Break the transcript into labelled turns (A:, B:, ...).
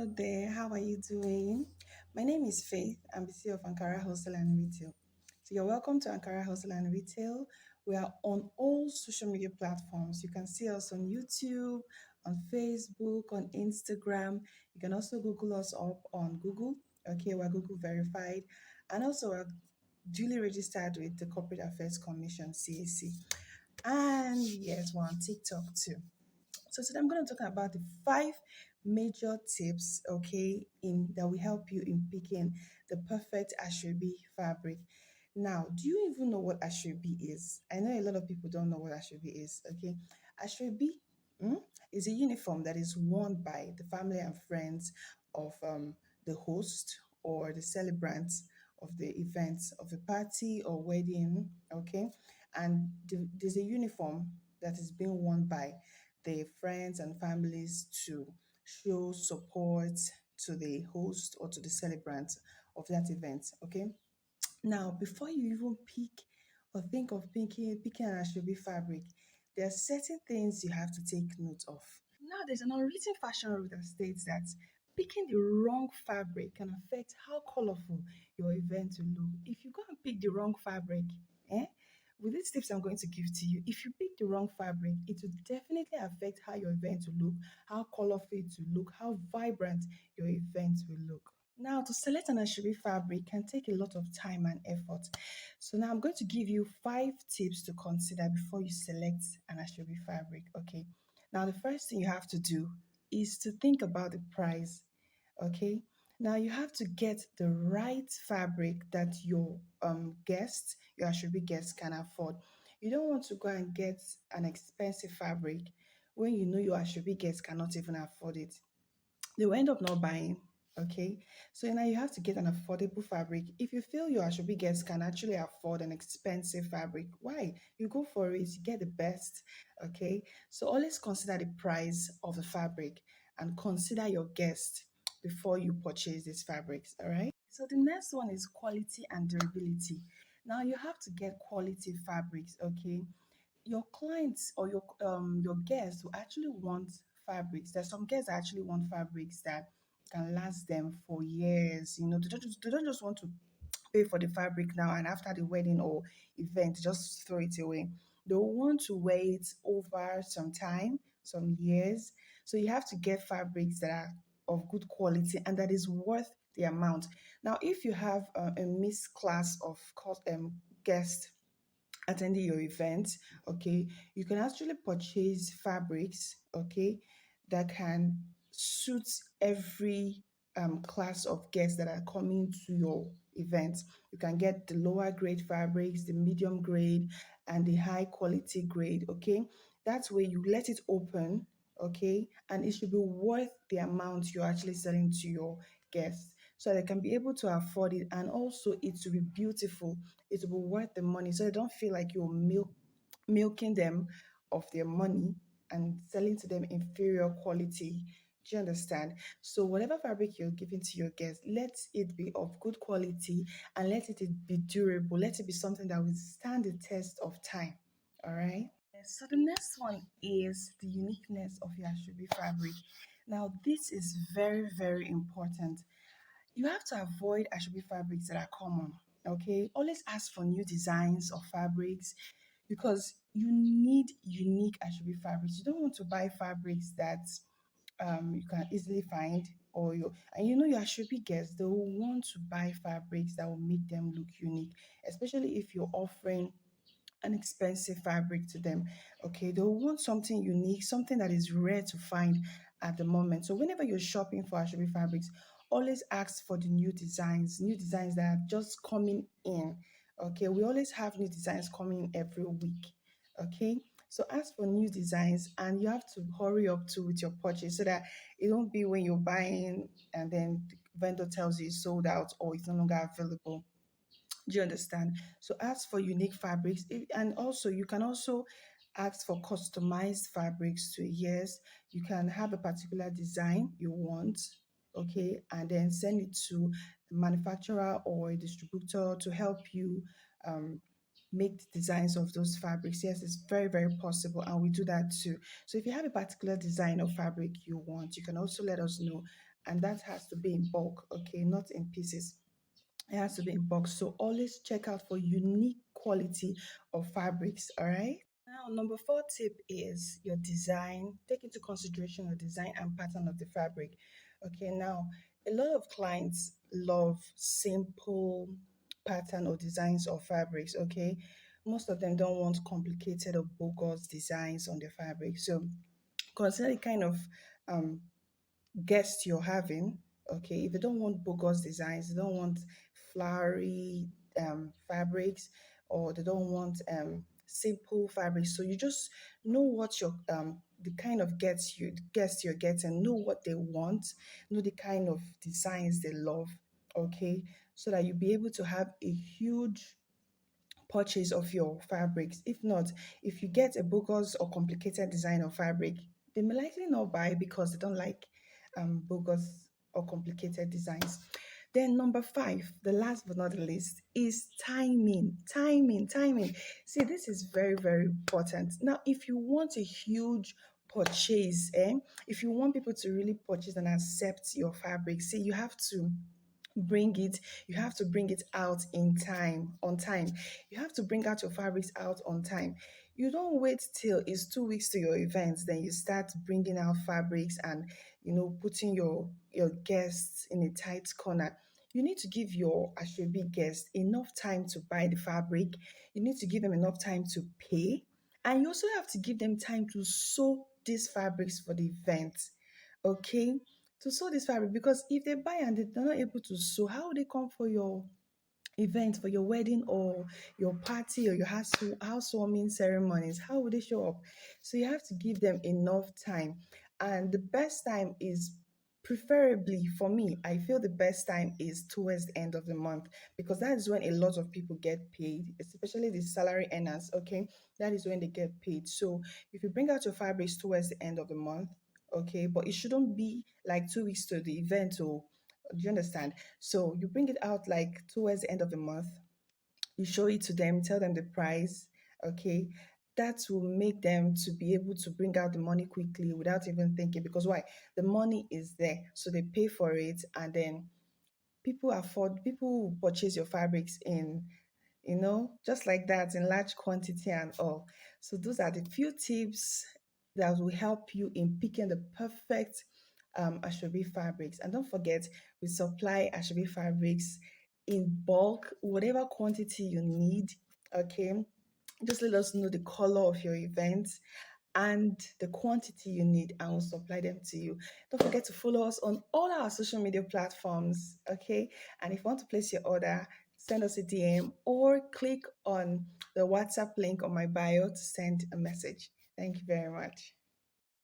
A: Hello there, how are you doing? My name is Faith. I'm the CEO of Ankara Wholesale and Retail. So you're welcome to Ankara Wholesale and Retail. We are on all social media platforms. You can see us on YouTube, on Facebook, on Instagram. You can also Google us up on Google. Okay, we're Google verified. And also we're duly registered with the Corporate Affairs Commission, CAC. And yes, we're on TikTok too. So today I'm going to talk about the five major tips, okay, in that will help you in picking the perfect Asoebi fabric. Now, do you even know what Asoebi is? I know a lot of people don't know what Asoebi is, okay? Asoebi mm, is a uniform that is worn by the family and friends of the host or the celebrant of the event of a party or wedding, okay? And there's a uniform that is being worn by their friends and families to show support to the host or to the celebrant of that event. Okay. Now, before you even pick or think of picking an Asoebi fabric, there are certain things you have to take note of. Now, there's an unwritten fashion rule that states that picking the wrong fabric can affect how colorful your event will look. If you go and pick the wrong fabric, eh, with these tips I'm going to give to you, if you pick the wrong fabric, it will definitely affect how your event will look, how colorful it will look, how vibrant your event will look. Now, to select an Asoebi fabric can take a lot of time and effort. So now I'm going to give you five tips to consider before you select an Asoebi fabric. Okay. Now, the first thing you have to do is to think about the price. Okay. Now you have to get the right fabric that your guests, your Asoebi guests can afford. You don't want to go and get an expensive fabric when you know your Asoebi guests cannot even afford it. They will end up not buying. Okay, so now you have to get an affordable fabric. If you feel your Asoebi guests can actually afford an expensive fabric, why? You go for it, you get the best. Okay, so always consider the price of the fabric and consider your guest before you purchase these fabrics. All right, so the next one is quality and durability. Now you have to get quality fabrics. Okay, your clients or your guests will actually want fabrics. There's some guests that actually want fabrics that can last them for years. You know, they don't just want to pay for the fabric now and after the wedding or event just throw it away. They'll want to wear it over some time, some years. So you have to get fabrics that are of good quality and that is worth the amount. Now, if you have a mixed class of guests attending your event, okay, you can actually purchase fabrics, okay, that can suit every class of guests that are coming to your event. You can get the lower grade fabrics, the medium grade, and the high quality grade, okay. That's where you let it open, okay, and it should be worth the amount you're actually selling to your guests so they can be able to afford it, and also it will be beautiful, it will be worth the money so they don't feel like you're milking them of their money and selling to them inferior quality. Do you understand? So whatever fabric you're giving to your guests, let it be of good quality and let it be durable. Let it be something that will stand the test of time. All right. Yes, so the next one is the uniqueness of your Asoebi fabric. Now, this is very, very important. You have to avoid Asoebi fabrics that are common. Okay, always ask for new designs of fabrics because you need unique Asoebi fabrics. You don't want to buy fabrics that you can easily find, or you and you know your Asoebi guests, they will want to buy fabrics that will make them look unique, especially if you're offering an expensive fabric to them. Okay, they'll want something unique, something that is rare to find at the moment. So whenever you're shopping for Asoebi fabrics, always ask for the new designs that are just coming in. Okay, we always have new designs coming every week. Okay, so ask for new designs and you have to hurry up to with your purchase so that it won't be when you're buying and then the vendor tells you it's sold out or it's no longer available. Do you understand? So ask for unique fabrics, and also you can also ask for customized fabrics too. Yes, you can have a particular design you want, okay, and then send it to the manufacturer or a distributor to help you um, make the designs of those fabrics. Yes, it's very, very possible, and we do that too. So if you have a particular design of fabric you want, you can also let us know, and that has to be in bulk, okay, not in pieces. It has to be in bulk. So always check out for unique quality of fabrics, all right? Now, number four tip is your design. Take into consideration your design and pattern of the fabric. Okay, now a lot of clients love simple pattern or designs of fabrics. Okay, most of them don't want complicated or bogus designs on their fabric. So consider the kind of um, guests you're having. Okay, if you don't want bogus designs, you don't want flowery fabrics, or they don't want simple fabrics. So you just know what your the kind of guests you're getting, know what they want, know the kind of designs they love. Okay, so that you'll be able to have a huge purchase of your fabrics. If not, if you get a bogus or complicated design of fabric, they may likely not buy because they don't like bogus or complicated designs. Then number five, the last but not the least, is timing. Timing. See, this is very, very important. Now, if you want a huge purchase, if you want people to really purchase and accept your fabric, see, bring it you have to bring it out in time on time. You have to bring out your fabrics out on time. You don't wait till it's 2 weeks to your event, then you start bringing out fabrics and putting your guests in a tight corner. You need to give your Asoebi guests enough time to buy the fabric. You need to give them enough time to pay, and you also have to give them time to sew these fabrics for the event. Okay, to sew this fabric, because if they buy and they're not able to sew, how will they come for your event, for your wedding or your party or your housewarming ceremonies? How will they show up? So you have to give them enough time. And the best time is, preferably for me, I feel the best time is towards the end of the month, because that is when a lot of people get paid, especially the salary earners. Okay, that is when they get paid. So if you bring out your fabrics towards the end of the month, okay, but it shouldn't be like 2 weeks to the event. Or do you understand? So you bring it out like towards the end of the month, you show it to them, tell them the price, okay? That will make them to be able to bring out the money quickly without even thinking. Because why? The money is there, so they pay for it, and then people purchase your fabrics in, just like that, in large quantity and all. So those are the few tips that will help you in picking the perfect Asoebi fabrics. And don't forget, we supply Asoebi fabrics in bulk, whatever quantity you need. Okay, just let us know the color of your event and the quantity you need, and we'll supply them to you. Don't forget to follow us on all our social media platforms, okay? And if you want to place your order, send us a DM or click on the WhatsApp link on my bio to send a message. Thank you very much.